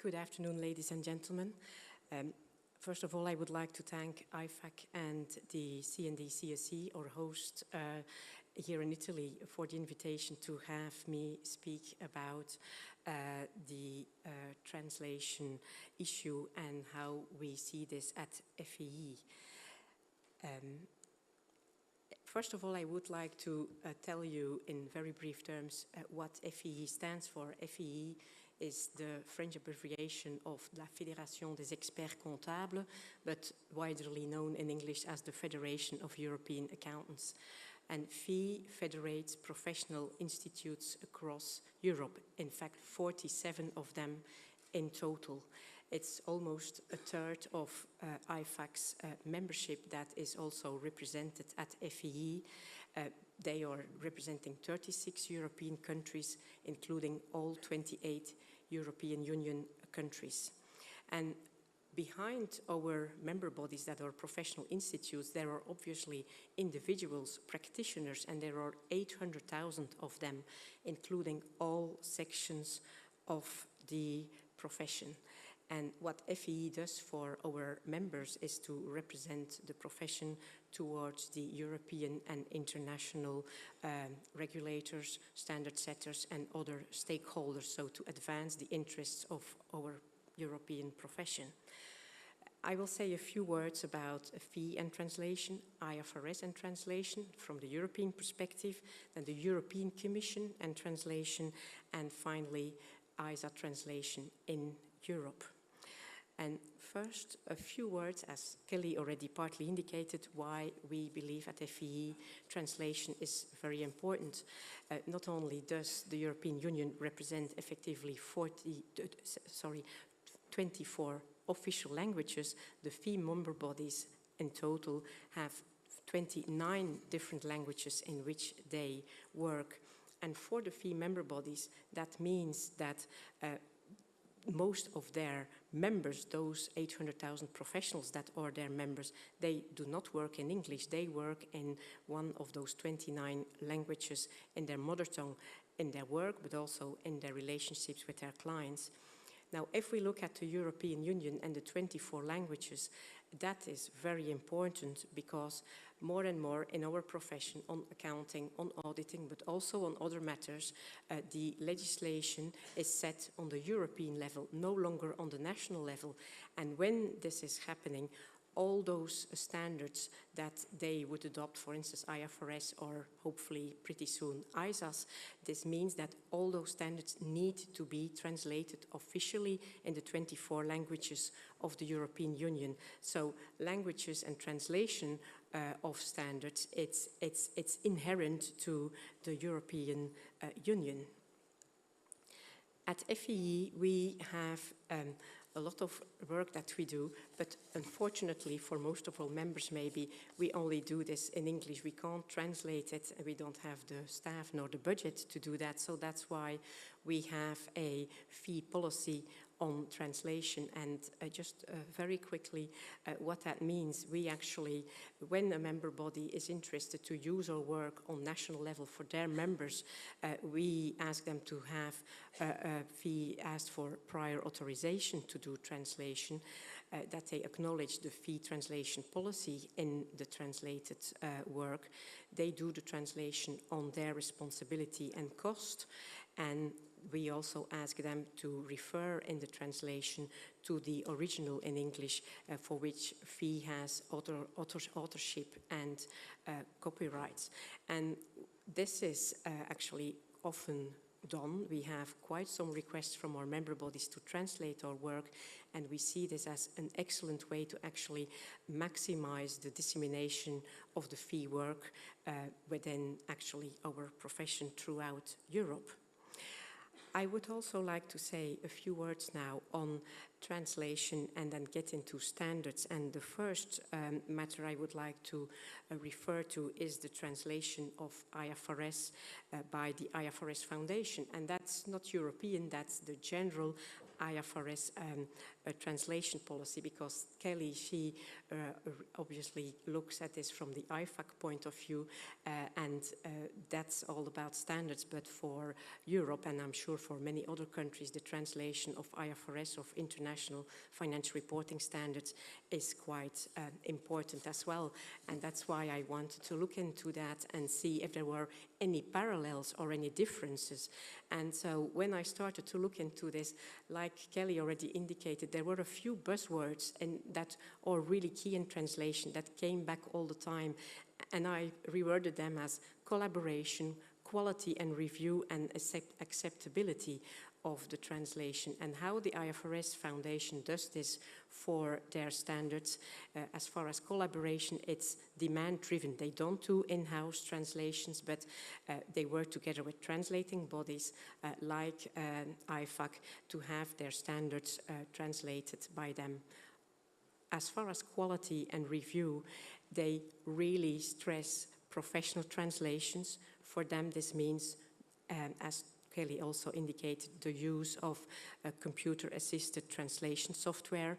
Good afternoon, ladies and gentlemen. First of all, I would like to thank IFAC and the CND-CSE, our host here in Italy, for the invitation to have me speak about the translation issue and how we see this at FEE. First of all, I would like to tell you in very brief terms what FEE stands for. FEE is the French abbreviation of La Fédération des Experts Comptables, but widely known in English as the Federation of European Accountants. And FEE federates professional institutes across Europe, in fact 47 of them in total. It's almost a third of IFAC's membership that is also represented at FEE. They are representing 36 European countries, including all 28 European Union countries. And behind our member bodies that are professional institutes, there are obviously individuals, practitioners, and there are 800,000 of them, including all sections of the profession. And what FEE does for our members is to represent the profession towards the European and international regulators, standard setters, and other stakeholders, so to advance the interests of our European profession. I will say a few words about FEE and translation, IFRS and translation from the European perspective, then the European Commission and translation, and finally ISA translation in Europe. And first, a few words, as Kelly already partly indicated, why we believe at FEE translation is very important. Not only does the European Union represent effectively 24 official languages, the FEE member bodies in total have 29 different languages in which they work. And for the FEE member bodies, that means that most of their members, those 800,000 professionals that are their members, they do not work in English. They work in one of those 29 languages in their mother tongue, in their work, but also in their relationships with their clients. Now, if we look at the European Union and the 24 languages, that is very important because more and more in our profession on accounting, on auditing, but also on other matters, the legislation is set on the European level, no longer on the national level. And when this is happening, all those standards that they would adopt, for instance, IFRS or hopefully pretty soon ISAs, this means that all those standards need to be translated officially in the 24 languages of the European Union. So languages and translation of standards, it's inherent to the European Union. At FEE, we have a lot of work that we do, but unfortunately for most of our members maybe, we only do this in English. We can't translate it and we don't have the staff nor the budget to do that. So that's why we have a fee policy on translation. And just very quickly, what that means, we actually, when a member body is interested to use our work on national level for their members, we ask them to have a fee asked for prior authorization to do translation, that they acknowledge the fee translation policy in the translated work. They do the translation on their responsibility and cost, and we also ask them to refer in the translation to the original in English, for which fee has authorship and copyrights. And this is actually often done. We have quite some requests from our member bodies to translate our work, and we see this as an excellent way to actually maximize the dissemination of the fee work within actually our profession throughout Europe. I would also like to say a few words now on translation and then get into standards. And the first matter I would like to refer to is the translation of IFRS by the IFRS Foundation. And that's not European, that's the general IFRS translation policy, because Kelly, she obviously looks at this from the IFAC point of view, and that's all about standards, but for Europe, and I'm sure for many other countries, the translation of IFRS, of International Financial Reporting Standards, is quite important as well. And that's why I wanted to look into that and see if there were any parallels or any differences. And so when I started to look into this, like Kelly already indicated, there were a few buzzwords and that are really key in translation that came back all the time. And I reworded them as collaboration, quality and review, and acceptability of the translation, and how the IFRS Foundation does this for their standards. As far as collaboration, it's demand-driven. They don't do in-house translations, but they work together with translating bodies like IFAC to have their standards translated by them. As far as quality and review, they really stress professional translations. For them, this means, as Kelly also indicated, the use of computer-assisted translation software.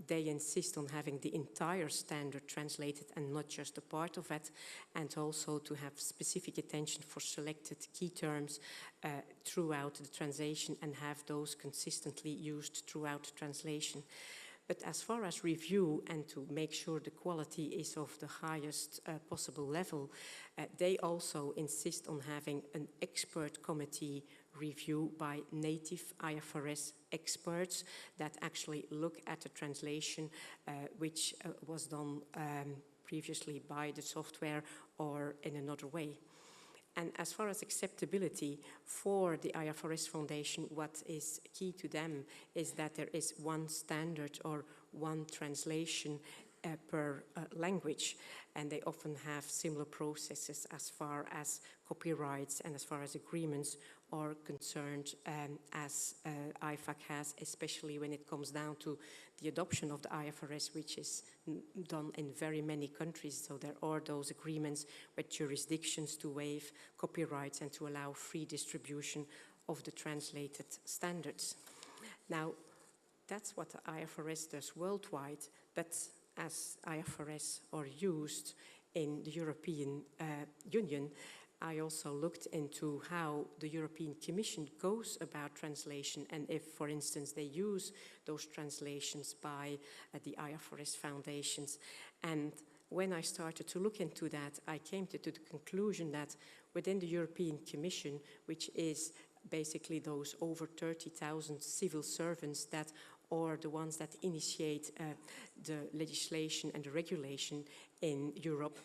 They insist on having the entire standard translated and not just a part of it, and also to have specific attention for selected key terms throughout the translation and have those consistently used throughout translation. But as far as review and to make sure the quality is of the highest possible level, they also insist on having an expert committee review by native IFRS experts that actually look at the translation which was done previously by the software or in another way. And as far as acceptability for the IFRS Foundation, what is key to them is that there is one standard or one translation per language, and they often have similar processes as far as copyrights and as far as agreements are concerned, as IFAC has, especially when it comes down to the adoption of the IFRS, which is done in very many countries. So there are those agreements with jurisdictions to waive copyrights and to allow free distribution of the translated standards. Now, that's what the IFRS does worldwide, but as IFRS are used in the European Union, I also looked into how the European Commission goes about translation, and if, for instance, they use those translations by the IFRS foundations. And when I started to look into that, I came to the conclusion that within the European Commission, which is basically those over 30,000 civil servants that are the ones that initiate the legislation and the regulation in Europe.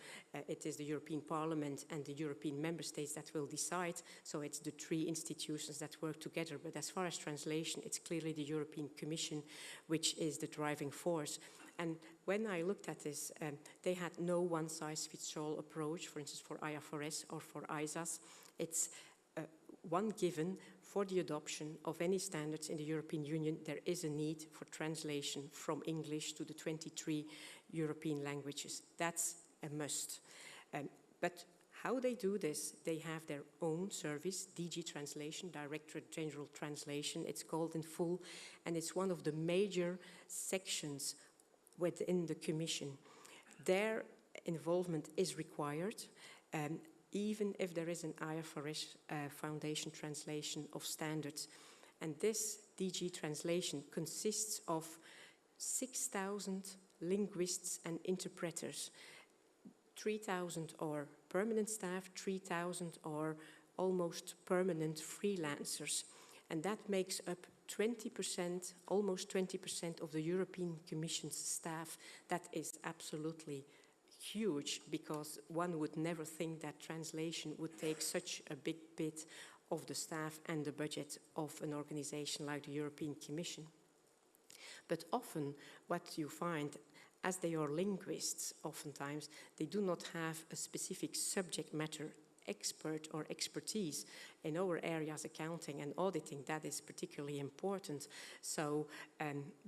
It is the European Parliament and the European member states that will decide, so it's the three institutions that work together. But as far as translation, it's clearly the European Commission which is the driving force. And when I looked at this, they had no one-size-fits-all approach, for instance, for IFRS or for ISAs. It's one given for the adoption of any standards in the European Union. There is a need for translation from English to the 23 European languages. That's a must. But how they do this, they have their own service, DG Translation, Directorate General Translation, it's called in full, and it's one of the major sections within the Commission. Their involvement is required, even if there is an IFRS Foundation translation of standards. And this DG translation consists of 6,000 linguists and interpreters. 3,000 are permanent staff, 3,000 are almost permanent freelancers. And that makes up 20%, almost 20% of the European Commission's staff. That is absolutely huge, because one would never think that translation would take such a big bit of the staff and the budget of an organization like the European Commission. But often what you find, as they are linguists, oftentimes they do not have a specific subject matter expert or expertise. In our areas, accounting and auditing, that is particularly important. So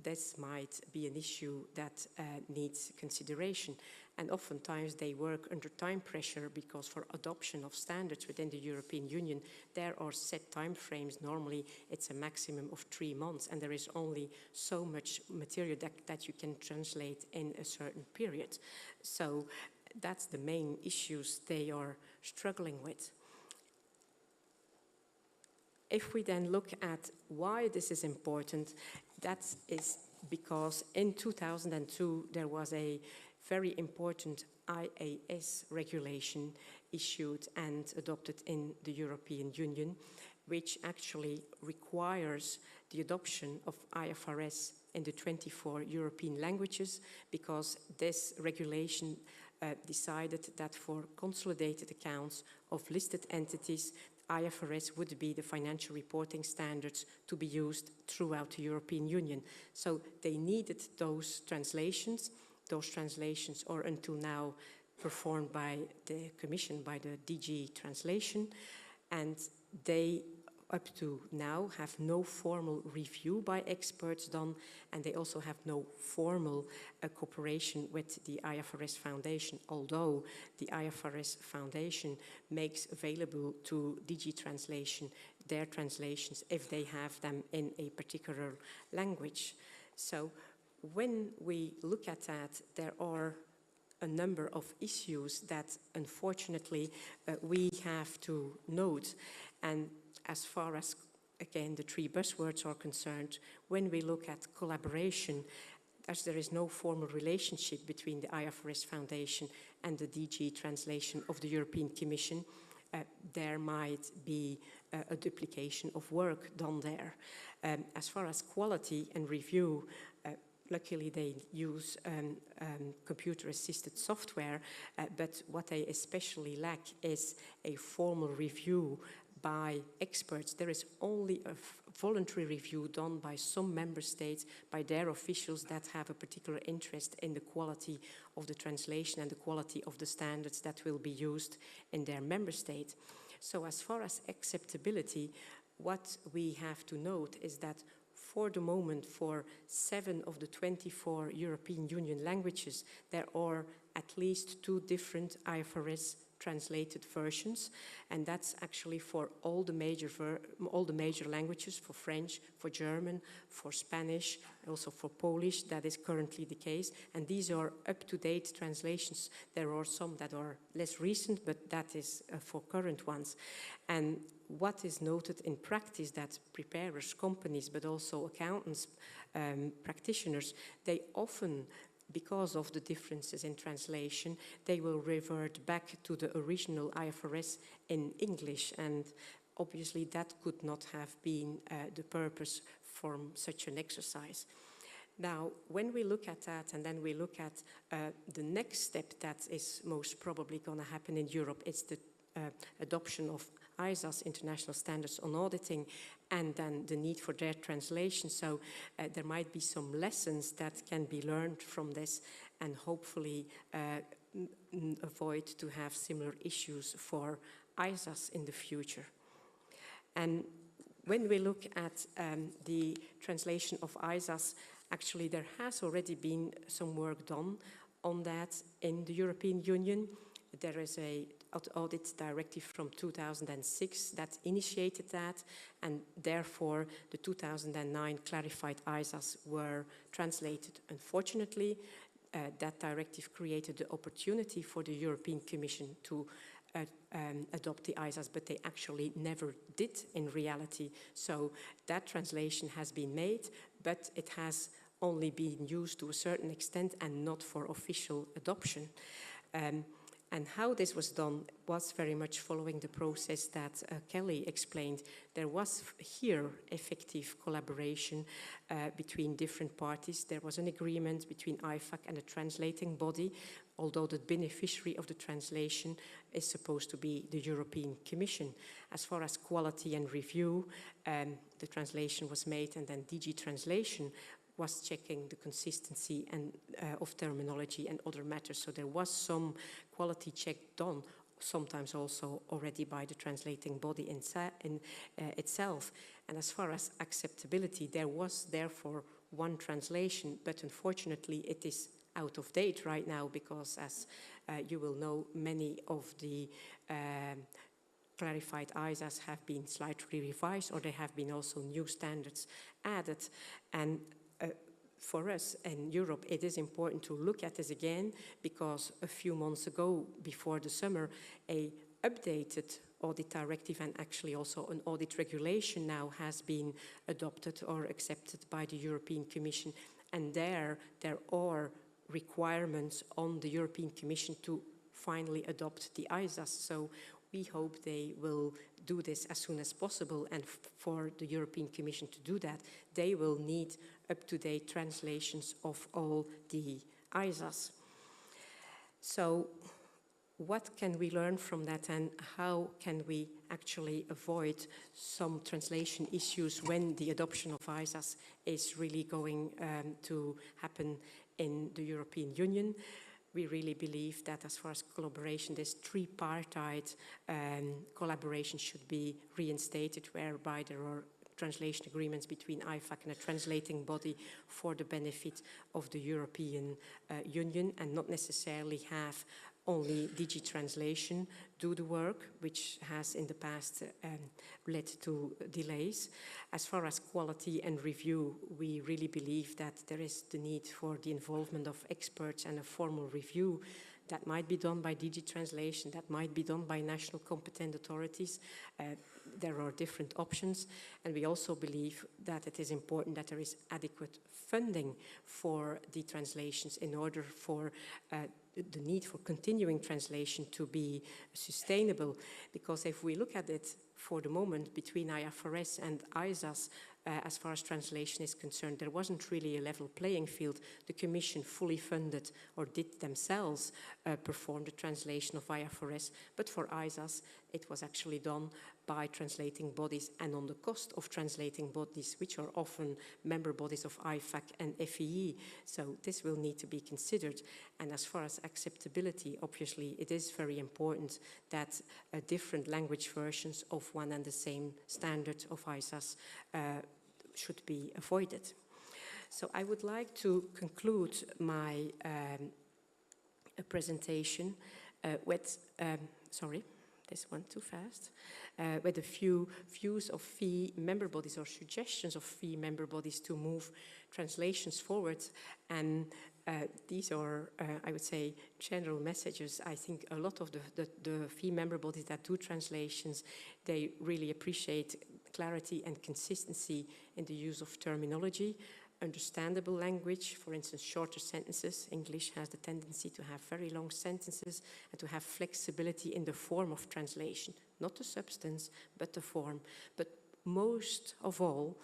this might be an issue that needs consideration. And oftentimes they work under time pressure because for adoption of standards within the European Union, there are set time frames. Normally it's a maximum of 3 months, and there is only so much material that you can translate in a certain period. So that's the main issues they are struggling with. If we then look at why this is important, that is because in 2002 there was a very important IAS regulation issued and adopted in the European Union, which actually requires the adoption of IFRS in the 24 European languages, because this regulation decided that for consolidated accounts of listed entities, IFRS would be the financial reporting standards to be used throughout the European Union. So they needed those translations. Those translations are until now performed by the Commission, by the DG Translation, and they up to now have no formal review by experts done, and they also have no formal cooperation with the IFRS Foundation, although the IFRS Foundation makes available to DG Translation their translations if they have them in a particular language. So when we look at that, there are a number of issues that unfortunately we have to note. And as far as, again, the 3 buzzwords are concerned, when we look at collaboration, as there is no formal relationship between the IFRS Foundation and the DG Translation of the European Commission, there might be a duplication of work done there. As far as quality and review, luckily they use computer-assisted software, but what they especially lack is a formal review by experts. There is only a voluntary review done by some member states, by their officials that have a particular interest in the quality of the translation and the quality of the standards that will be used in their member state. So as far as acceptability, what we have to note is that for the moment, for 7 of the 24 European Union languages, there are at least 2 different IFRS translated versions, and that's actually for all the major languages, for French, for German, for Spanish, also for Polish. That is currently the case, and these are up-to-date translations. There are some that are less recent, but that is for current ones. And what is noted in practice that preparers, companies, but also accountants, practitioners, they often, because of the differences in translation, they will revert back to the original IFRS in English, and obviously that could not have been the purpose from such an exercise. Now, when we look at that and then we look at the next step that is most probably going to happen in Europe, it's the adoption of ISA's International Standards on Auditing, and then the need for their translation. So there might be some lessons that can be learned from this, and hopefully avoid to have similar issues for ISAs in the future. And when we look at the translation of ISAs, actually there has already been some work done on that in the European Union. There is a audit directive from 2006 that initiated that, and therefore the 2009 clarified ISAs were translated. Unfortunately, that directive created the opportunity for the European Commission to adopt the ISAs, but they actually never did in reality. So that translation has been made, but it has only been used to a certain extent and not for official adoption. And how this was done was very much following the process that Kelly explained. There was here effective collaboration between different parties. There was an agreement between IFAC and the translating body, although the beneficiary of the translation is supposed to be the European Commission. As far as quality and review, the translation was made, and then DG Translation was checking the consistency and of terminology and other matters. So there was some quality check done, sometimes also already by the translating body itself. And as far as acceptability, there was therefore one translation, but unfortunately it is out of date right now, because as you will know, many of the clarified ISAs have been slightly revised, or there have been also new standards added. And for us in Europe, it is important to look at this again, because a few months ago, before the summer, a updated audit directive and actually also an audit regulation now has been adopted or accepted by the European Commission. And there are requirements on the European Commission to finally adopt the ISAs. So we hope they will do this as soon as possible. And for the European Commission to do that, they will need up-to-date translations of all the ISAs. So what can we learn from that, and how can we actually avoid some translation issues when the adoption of ISAs is really going to happen in the European Union? We really believe that as far as collaboration, this tripartite collaboration should be reinstated, whereby there are translation agreements between IFAC and a translating body for the benefit of the European Union, and not necessarily have only DG Translation do the work, which has in the past led to delays. As far as quality and review, we really believe that there is the need for the involvement of experts and a formal review that might be done by DG Translation, that might be done by national competent authorities. There are different options, and we also believe that it is important that there is adequate funding for the translations in order for the need for continuing translation to be sustainable. Because if we look at it for the moment between IFRS and ISAs, as far as translation is concerned, there wasn't really a level playing field. The Commission fully funded, or did themselves perform the translation of IFRS, but for ISAs it was actually done by translating bodies, and on the cost of translating bodies, which are often member bodies of IFAC and FEE. So this will need to be considered. And as far as acceptability, obviously it is very important that different language versions of one and the same standard of ISAs should be avoided. So I would like to conclude my presentation with, sorry, this one too fast, with a few views of FEE member bodies, or suggestions of FEE member bodies to move translations forward. And these are, I would say, general messages. I think a lot of the FEE member bodies that do translations, they really appreciate clarity and consistency in the use of terminology, understandable language, for instance, shorter sentences. English has the tendency to have very long sentences, and to have flexibility in the form of translation, not the substance, but the form. But most of all,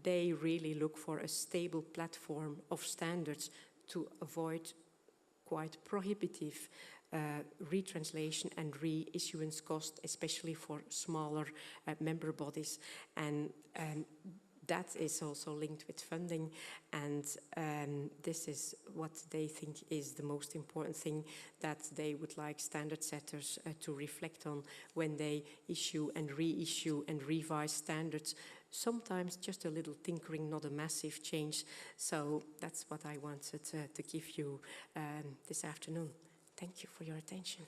they really look for a stable platform of standards to avoid quite prohibitive retranslation and reissuance cost, especially for smaller member bodies. And that is also linked with funding, and this is what they think is the most important thing that they would like standard setters to reflect on when they issue and reissue and revise standards. Sometimes just a little tinkering, not a massive change. So that's what I wanted to give you this afternoon. Thank you for your attention.